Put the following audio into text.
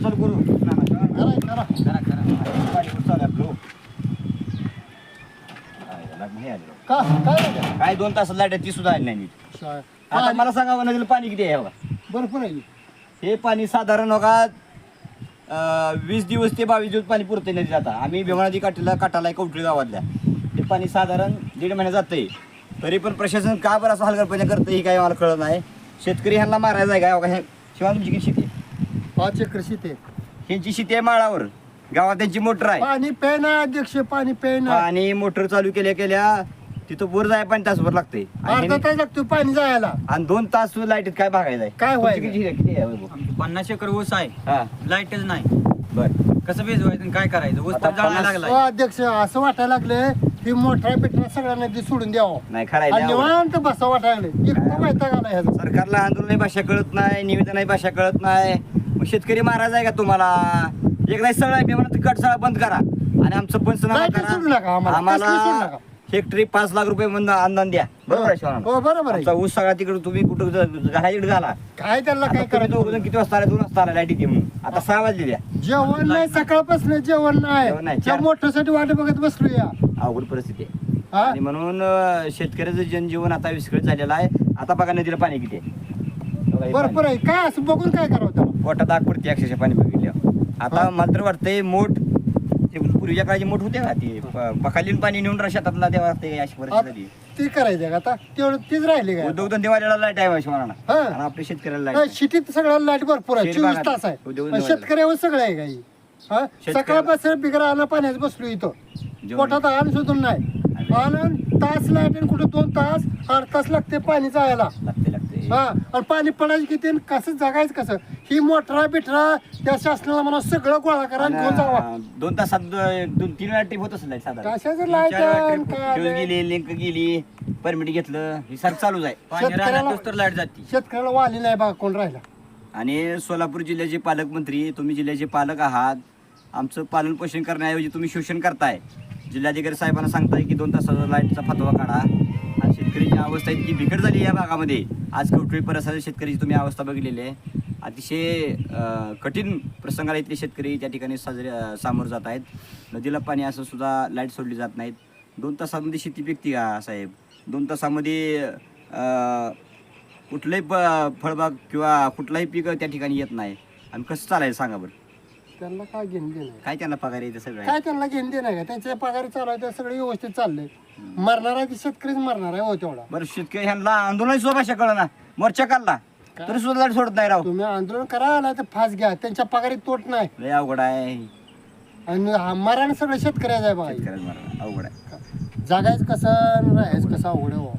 चालू करू करा पाणी कुठं चालू आपलं का काय झालं? काय 2 तास लाईट ती सुद्धा आली नाही नीट. शाळा. आता पाणी मला सांगा नदीला पाणी किती आहे बघा. भरपूर आहे. हे पाणी साधारण बघा 20 दिवस ते 22 दिवस पाणी पुरते नदी जाता. आम्ही भेवणादी काटाला कवठळी गावातल्या हे पाणी साधारण 1.5 महिने जाते. तरी पण प्रशासन का बरं असं हलगर्जीपणा करतं हे काही मला कळत नाही. शेतकरी ह्यांना मारायचं आहे का बघा. हे शिवाय तुमची किती शेती आहे? 5 एकर शेती आहे. ह्यांची शेती आहे माळावर. गावात त्यांची मोटर आहे. पाणी पेना अध्यक्ष पाणी पेना आणि मोटर चालू केल्या तिथं वर जाय पण तासभर लागते अर्धा तास लागतो पाणी जायला. आणि 2 तास लाईटीत काय बघायचं आहे? काय व्हायचं? तुमची किती आहे वैभव? 50 एकर ऊस आहे, हा लाईटच नाही. बर कसं भिजवायचं आणि काय करायचं? ऊस आता पण जळायला 50 लागलाय. हो अध्यक्ष असं वाटायला लागले की मोठ्या बिटरा सगळ्यांना ती सोडून द्यावं नाही आणि खरायला निवांत बसा वाटायला लागले. इतकं माहिती आला ह्याचा. सरकारला आंदोलन भाषा कळत नाही, निवेदन भाषा कळत नाही. मग शेतकरी महाराज आहे का तुम्हाला? एक नाही सगळं आहे म्हणून कट सगळा बंद करा आणि आमचं पंचनामा लाईट सोडू नका करा. आम्हाला. कसली सोडू नका. हेक्टरी 5 लाख रुपये म्हणून अनुदान द्या. बरोबर आहे शिवाना? हो बरोबर आमचा आहे. ऊस सगळा तिकडे तुम्ही कुठं घालायकडे घाला. काय त्यांना काय आता तुम्ही दोघं जण करायचं? किती वाजता आला? 2 वाजता आला लाईट येते म्हणून. आता 6 वाजले द्या. जेवण नाही सकाळपासून जेवण जेवण नाही. नाही त्या मोठ्यासाठी वाट बघत बसलो या. अवघड परिस्थिती आहे हा? आणि म्हणून शेतकऱ्याचं जनजीवन आता विस्कळीत झालेलं आहे. आता बघा नदीला पाणी किती आहे. बघा हे भरपूर पाणी. आहे. काय असं बघून काय करावं त्याला? पोटात आग पडते अक्षरशः पाणी बघितल्यावर. आता मला तर वाटतंय मोठ ते पूर्वीच्या काळाची मोठ होते का ते पखालीन पाणी नेऊन शेतातला देवा लागते अशी परिस्थिती झाली. ती करायचं का आता? तेवढं तीच राहिली काय? उद्योगधंदेवाल्याला लाईट आहे शिवाना हा. आणि आपल्या शेतकऱ्याला नाही, लाईट शिटीत सगळ्याला लाईट भरपूर आहे. शहरी 24 भागात तास आहे. उद्योग पण शेतकऱ्यावर सगळं आहे काही. हा सकाळपासून बिगरा आणा पाण्यात बसलो इथं. पोटात आण सुद्धा नाही. आणि तास लाईट आणि कुठं 2 तास 8 तास लागते पाणी जायला. लागते हा आणि पाणी पडायचं किती आणि कसं जगायचं कसं? ही मोटरा बिटरा त्या शासनाला म्हणा सगळं गोळा करा आणि घेऊन जावा. 2 तासात 2-3 वेळा टिप होत असेल लाईट साधारण. कशाचं लाईट आहे, काय फ्यूज गेली, लिंक गेली, परमिट घेतलं, हे सारखं चालूच आहे. पाणी राहण्यातच तर लाईट जाते. शेतकऱ्याला वाली नाही बघा कोण राहिला. आणि सोलापूर जिल्ह्याचे पालकमंत्री, तुम्ही जिल्ह्याचे पालक आहात. आमचं पालन पोषण करण्याऐवजी तुम्ही शोषण करताय. जिल्हाधिकारी साहेबांना सांगताय की 2 तासाचा लाईटचा फतवा काढा. आणि शेतकऱ्याची अवस्था इतकी बिकट झाली या भागामध्ये. आज कवठळी परिसरातील शेतकऱ्याची तुम्ही अवस्था बघितलेली आहे. अतिशय कठीण प्रसंगाला इथले शेतकरी त्या ठिकाणी सामोरं जात आहेत. नदीला पाणी असं सुद्धा लाईट सोडली जात नाहीत. 2 तासामध्ये शेती पिकते का साहेब? 2 तासामध्ये कुठलंही फळबाग किंवा कुठलाही पीक त्या ठिकाणी येत नाही. आणि कसं चालायचं सांगा बरं? त्यांना काय घेणं देणं आहे? काय त्यांना पगार येते सगळं? काय त्यांना घेणं देणं आहे का? त्यांच्या पगारी चालू आहे, सगळं व्यवस्थित चाललंय. मरणार आहे की शेतकरीच मरणार आहे हो तेवढा. बरं शेतकरी ह्यांना आंदोलन सुद्धा भाषा कळना. मोर्चा काढला तरी सुद्धा लाईट सोडत नाही राव. तुम्ही आंदोलन करा नाही तर फास घ्या. त्यांच्या पगारी तोट नाही. लय अवघड आहे. आणि मराने सगळं शेतकऱ्याचं आहे बघा. शेतकऱ्याला मारणं अवघड आहे. जगायचं कसं आणि राहायचं कसं अवघड आहे हो.